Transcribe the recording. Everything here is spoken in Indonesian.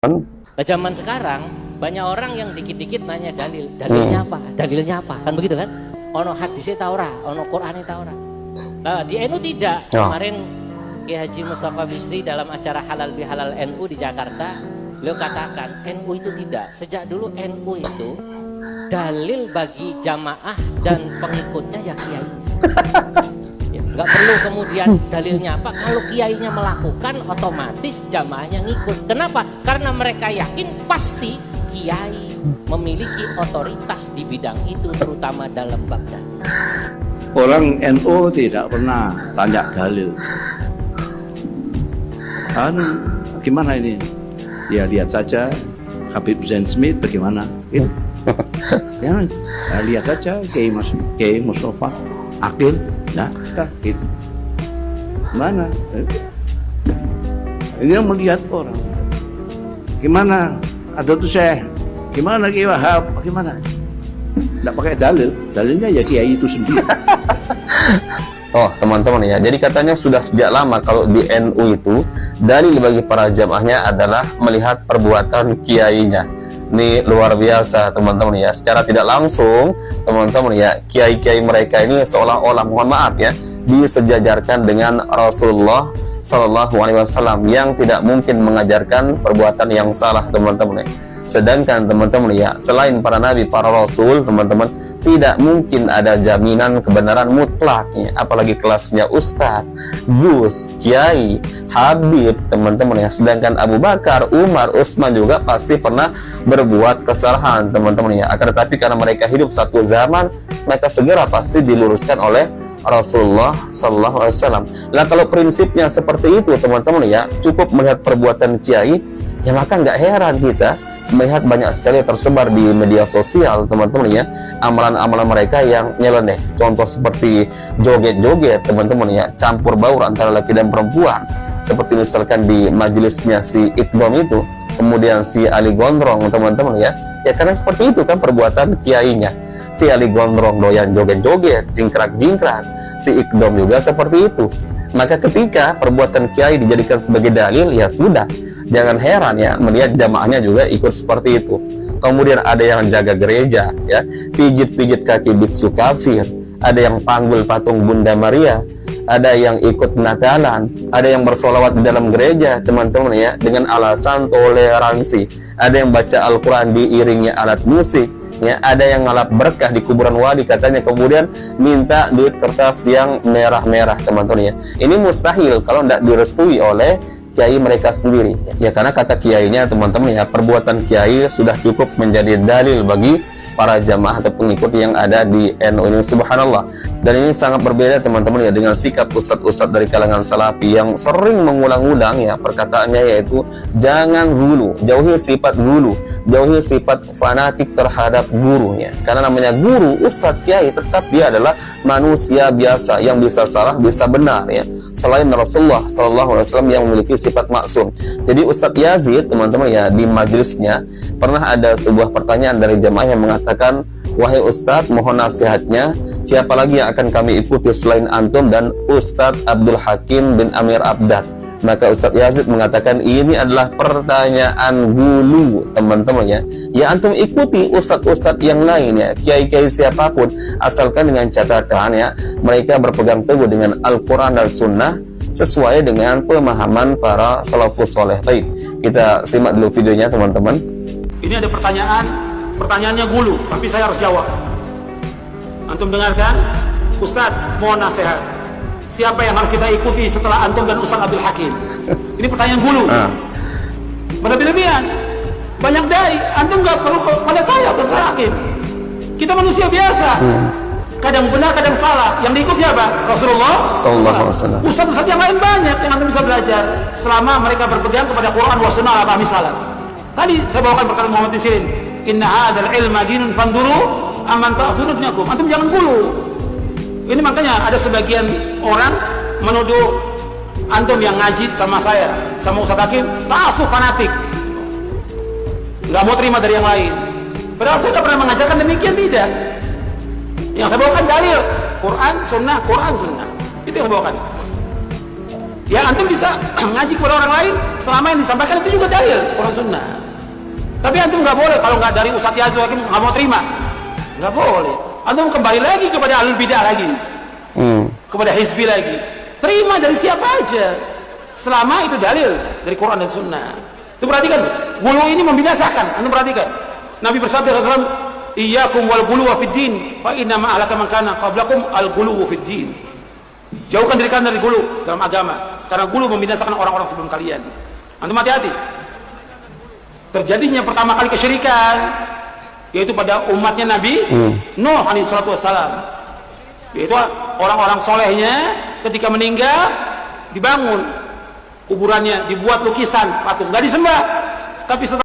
Nah, zaman sekarang banyak orang yang dikit-dikit nanya dalilnya apa, dalilnya apa, kan begitu kan? Ono hadisnya tahu ora, ono Qur'ane tahu ora. Nah, di NU tidak. Kemarin Kiai Haji Mustafa Bisri dalam acara Halal Bihalal NU di Jakarta, beliau katakan NU itu tidak. Sejak dulu NU itu dalil bagi jamaah dan pengikutnya ya kiainya. Nggak perlu kemudian dalilnya apa, kalau kiainya melakukan otomatis jamaahnya ngikut. Kenapa? Karena mereka yakin pasti kiai memiliki otoritas di bidang itu, terutama dalam bab dalil. Orang NU tidak pernah tanya dalil. Kan gimana ini? Ya lihat saja Habib Zain Smith bagaimana. Gitu. Ya, lihat saja Kiai Mustafa Akil. Nah, gitu. Mana? Ini yang melihat orang. Gimana? Ada tuh saya. Gimana Kiai Wahab? Gimana? Tidak pakai dalil. Dalilnya ya Kiai itu sendiri. Oh teman-teman ya, jadi katanya sudah sejak lama kalau di NU itu dalil bagi para jamaahnya adalah melihat perbuatan kiainya. Ini luar biasa teman-teman ya, secara tidak langsung teman-teman ya, kiai-kiai mereka ini seolah-olah, mohon maaf ya, disejajarkan dengan Rasulullah Sallallahu Alaihi Wasallam yang tidak mungkin mengajarkan perbuatan yang salah teman-teman ya. Sedangkan teman-teman ya, selain para nabi, para rasul teman-teman, tidak mungkin ada jaminan kebenaran mutlak ya. Apalagi kelasnya ustadz, gus, kiai, habib teman-teman ya. Sedangkan Abu Bakar, Umar, Utsman juga pasti pernah berbuat kesalahan teman-teman ya. Akan tetapi karena mereka hidup satu zaman, mereka segera pasti diluruskan oleh Rasulullah Sallallahu Alaihi Wasallam. Nah kalau prinsipnya seperti itu teman-teman ya, cukup melihat perbuatan kiai ya, maka nggak heran kita melihat banyak sekali tersebar di media sosial teman-teman ya, amalan-amalan mereka yang nyeleneh. Contoh seperti joget-joget teman-teman ya, campur baur antara laki dan perempuan, seperti misalkan di majelisnya si Iqdom itu, kemudian si Ali Gondrong teman-teman ya, ya karena seperti itu kan perbuatan kiainya. Si Ali Gondrong doyan joget-joget, jingkrak-jingkrak, si Iqdom juga seperti itu. Maka ketika perbuatan kiai dijadikan sebagai dalil, ya sudah, jangan heran ya melihat jamaahnya juga ikut seperti itu. Kemudian ada yang jaga gereja ya, pijit-pijit kaki biksu kafir, ada yang panggul patung Bunda Maria, ada yang ikut Natalan, ada yang bersolawat di dalam gereja teman-teman ya dengan alasan toleransi, ada yang baca Al-Quran diiringi alat musik ya, ada yang ngalap berkah di kuburan wali katanya, kemudian minta duit kertas yang merah-merah teman-teman ya. Ini mustahil kalau tidak direstui oleh kiai mereka sendiri ya, karena kata kiainya teman-teman ya, perbuatan kiai sudah cukup menjadi dalil bagi para jamaah atau pengikut yang ada di NU ini, subhanallah. Dan ini sangat berbeda teman-teman ya dengan sikap ustadz-ustadz dari kalangan salafi yang sering mengulang-ulang ya perkataannya, yaitu jangan hulu, jauhi sifat hulu, jauhi sifat fanatik terhadap gurunya. Karena namanya guru, ustadz, kiai, tetap dia adalah manusia biasa yang bisa salah, bisa benar ya. Selain Rasulullah Sallallahu Alaihi Wasallam yang memiliki sifat maksum. Jadi Ustadz Yazid teman-teman ya, di majelisnya pernah ada sebuah pertanyaan dari jamaah yang mengatakan, wahai Ustadz, mohon nasihatnya, siapa lagi yang akan kami ikuti selain antum dan Ustadz Abdul Hakim bin Amir Abdad? Maka Ustadz Yazid mengatakan, ini adalah pertanyaan gulu teman-teman ya. Ya antum ikuti ustadz-ustadz yang lain ya, kiai-kiai siapapun, asalkan dengan catatan ya, mereka berpegang teguh dengan Al-Quran dan Sunnah sesuai dengan pemahaman para salafus soleh. Baik, kita simak dulu videonya teman-teman. Ini ada pertanyaannya gulu, tapi saya harus jawab. Antum dengarkan, Ustadz mohon nasihat, siapa yang harus kita ikuti setelah antum dan Ustaz Abdul Hakim? Ini pertanyaan gulu. Berlebihan. Banyak dai, antum nggak perlu pada saya Ustaz Hakim. Kita manusia biasa. Kadang benar, kadang salah. Yang diikut siapa? Rasulullah Sallallahu Alaihi Wasallam. Ustaz-ustaz yang lain banyak yang antum bisa belajar selama mereka berpegang kepada Quran wa Sunnah ala misalnya. Tadi saya bawakan perkara Muhammad Sirin. Inna hadzal ilma dinun fanduru aman ta'khudun minkum. Antum jangan gulu. Ini makanya ada sebagian orang menuduh antum yang ngaji sama saya, sama Ustadz Hakim, ta'assub fanatik, nggak mau terima dari yang lain. Padahal saya nggak pernah mengajarkan demikian, tidak. Yang saya bawakan dalil Quran Sunnah, Quran Sunnah, itu yang saya bawakan. Ya antum bisa ngaji kepada orang lain selama yang disampaikan itu juga dalil Quran Sunnah. Tapi antum nggak boleh kalau nggak dari Ustadz Yazid nggak mau terima, nggak boleh. Antum kembali lagi kepada ahlul bidah lagi, kepada hizbi lagi. Terima dari siapa aja, selama itu dalil dari Quran dan Sunnah. Itu perhatikan, gulu ini membinasakan. Antum perhatikan, Nabi bersabda SAW, "Iyyakum wal guluwa fid din, fa inna ma ahlaka man kana qablakum al guluwu fid din." Jauhkan diri kalian dari gulu dalam agama, karena gulu membinasakan orang-orang sebelum kalian. Antum hati-hati. Terjadinya pertama kali kesyirikan yaitu pada umatnya Nabi Nuh alaihi salatu wassalam, yaitu orang-orang solehnya ketika meninggal dibangun kuburannya, dibuat lukisan patung, nggak disembah, tapi setelah